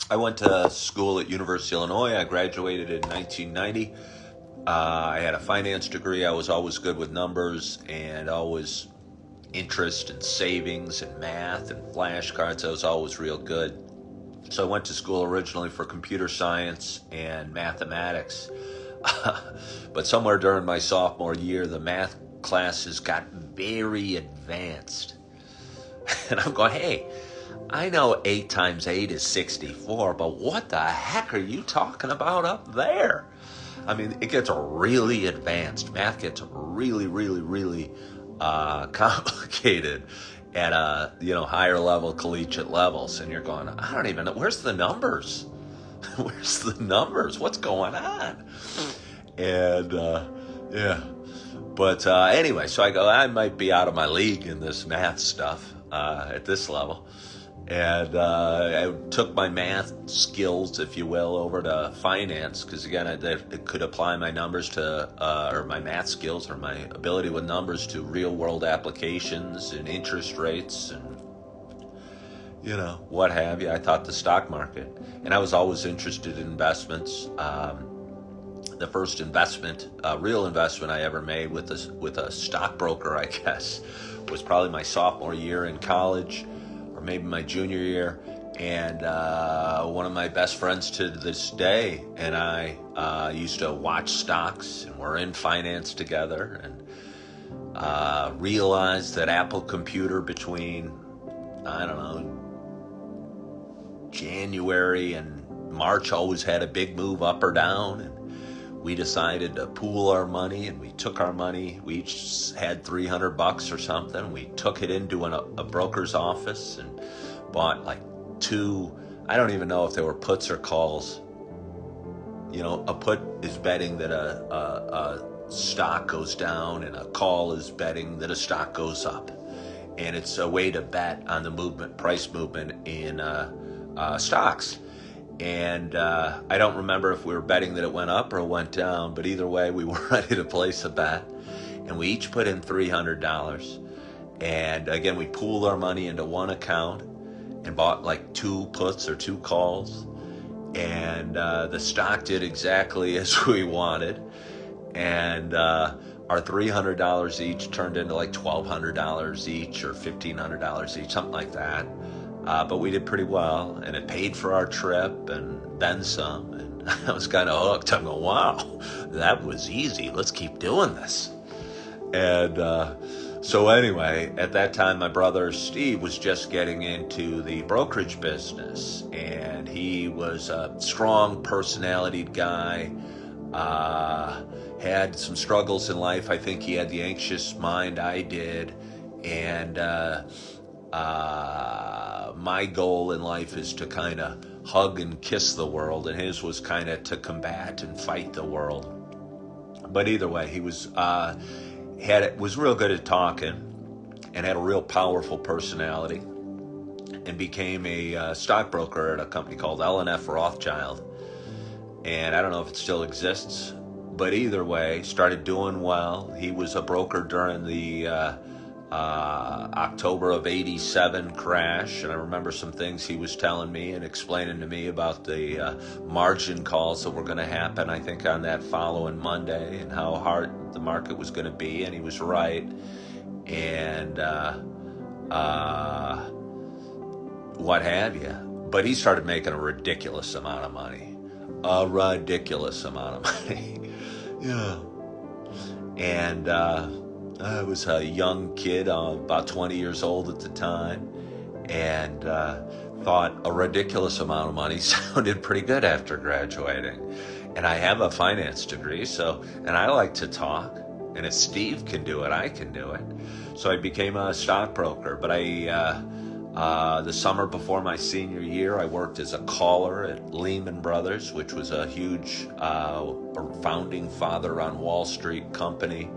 I went to school at University of Illinois. I graduated in 1990. I had a finance degree. I was always good with numbers and always interest and savings and math and flashcards. I was always real good. So I went to school originally for computer science and mathematics. But somewhere during my sophomore year, the math classes got very advanced. And I'm going, hey, I know 8 times 8 is 64, but what the heck are you talking about up there? I mean, it gets really advanced. Math gets really, really, really complicated at higher level, collegiate levels. And you're going, I don't even know. Where's the numbers? Where's the numbers? What's going on? And, yeah. But anyway, so I go, I might be out of my league in this math stuff at this level. And I took my math skills, if you will, over to finance, because again, I could apply my numbers to, or my math skills, or my ability with numbers to real world applications and interest rates and, what have you. I thought the stock market. And I was always interested in investments. The first investment, real investment I ever made with a stockbroker, I guess, was probably my sophomore year in college, or maybe my junior year. And one of my best friends to this day and I used to watch stocks, and we're in finance together, and realized that Apple Computer between, I don't know, January and March always had a big move up or down. And we decided to pool our money, and we took our money. We each had $300 or something. We took it into a broker's office and bought like 2, I don't even know if they were puts or calls. A put is betting that a stock goes down, and a call is betting that a stock goes up. And it's a way to bet on the price movement in stocks. And I don't remember if we were betting that it went up or went down, but either way, we were ready to place a bet. And we each put in $300. And again, we pooled our money into one account and bought like 2 puts or 2 calls. And the stock did exactly as we wanted. And our $300 each turned into like $1,200 each, or $1,500 each, something like that. But we did pretty well, and it paid for our trip and then some. And I was kind of hooked. I'm going, wow, that was easy. Let's keep doing this. And so anyway, at that time, my brother Steve was just getting into the brokerage business, and he was a strong personality guy, had some struggles in life. I think he had the anxious mind I did, and my goal in life is to kind of hug and kiss the world, and his was kind of to combat and fight the world. But either way, he was real good at talking, and had a real powerful personality, and became a stockbroker at a company called L&F Rothschild. And I don't know if it still exists, but either way, started doing well. He was a broker during the October of '87 crash, and I remember some things he was telling me and explaining to me about the margin calls that were going to happen, I think, on that following Monday, and how hard the market was going to be, and he was right. And what have you. But he started making a ridiculous amount of money. Yeah. And I was a young kid, about 20 years old at the time, and thought a ridiculous amount of money sounded pretty good after graduating. And I have a finance degree, and I like to talk, and if Steve can do it, I can do it. So I became a stockbroker, but the summer before my senior year, I worked as a caller at Lehman Brothers, which was a huge founding father on Wall Street company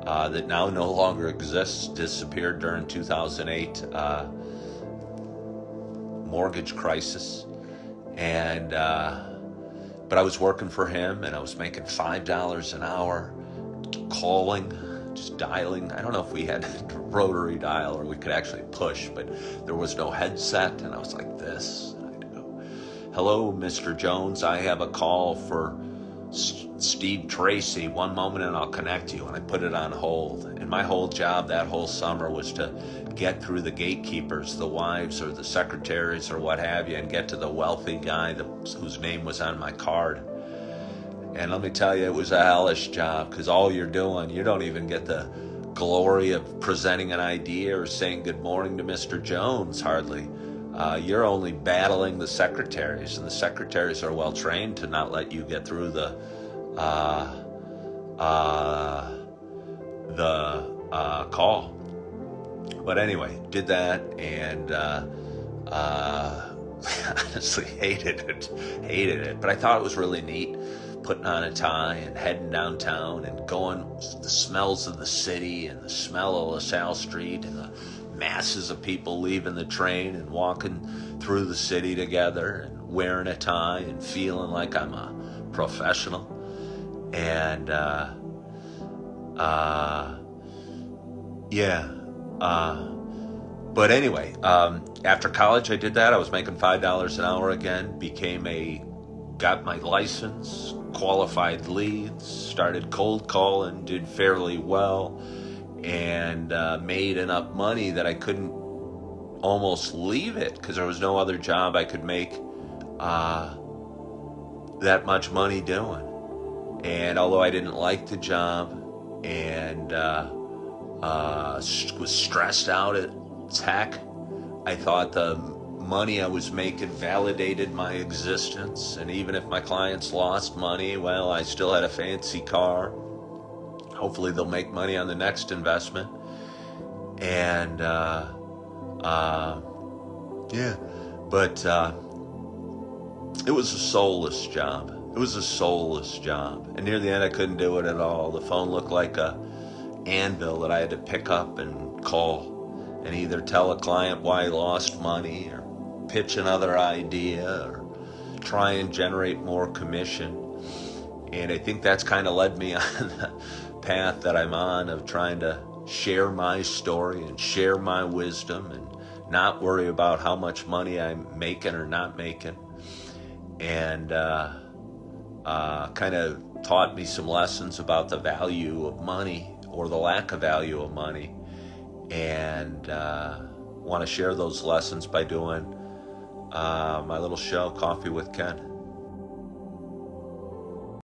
that now no longer exists, disappeared during 2008 mortgage crisis. And but I was working for him, and I was making $5 an hour, calling, just dialing. I don't know if we had rotary dial or we could actually push, but there was no headset, and I was like this. And I'd go, hello, Mr. Jones, I have a call for Steve Tracy. One moment and I'll connect you. And I put it on hold. And my whole job that whole summer was to get through the gatekeepers, the wives or the secretaries or what have you, and get to the wealthy guy whose name was on my card. And let me tell you, it was a hellish job, because all you're doing, you don't even get the glory of presenting an idea or saying good morning to Mr. Jones, hardly. You're only battling the secretaries, and the secretaries are well trained to not let you get through the call. But anyway, did that, and honestly hated it. But I thought it was really neat, putting on a tie and heading downtown and going, the smells of the city and the smell of LaSalle Street and the masses of people leaving the train and walking through the city together and wearing a tie and feeling like I'm a professional. And but anyway, after college I did that. I was making $5 an hour again, got my license, qualified leads, started cold calling, did fairly well, and made enough money that I couldn't almost leave it, because there was no other job I could make that much money doing. And although I didn't like the job and was stressed out as heck, I thought the money I was making validated my existence. And even if my clients lost money, well, I still had a fancy car. Hopefully they'll make money on the next investment. And but it was a soulless job. And near the end I couldn't do it at all. The phone looked like a anvil that I had to pick up and call and either tell a client why he lost money, or pitch another idea, or try and generate more commission. And I think that's kind of led me on the path that I'm on, of trying to share my story and share my wisdom and not worry about how much money I'm making or not making. And kind of taught me some lessons about the value of money, or the lack of value of money. And want to share those lessons by doing my little show, Coffee with Ken.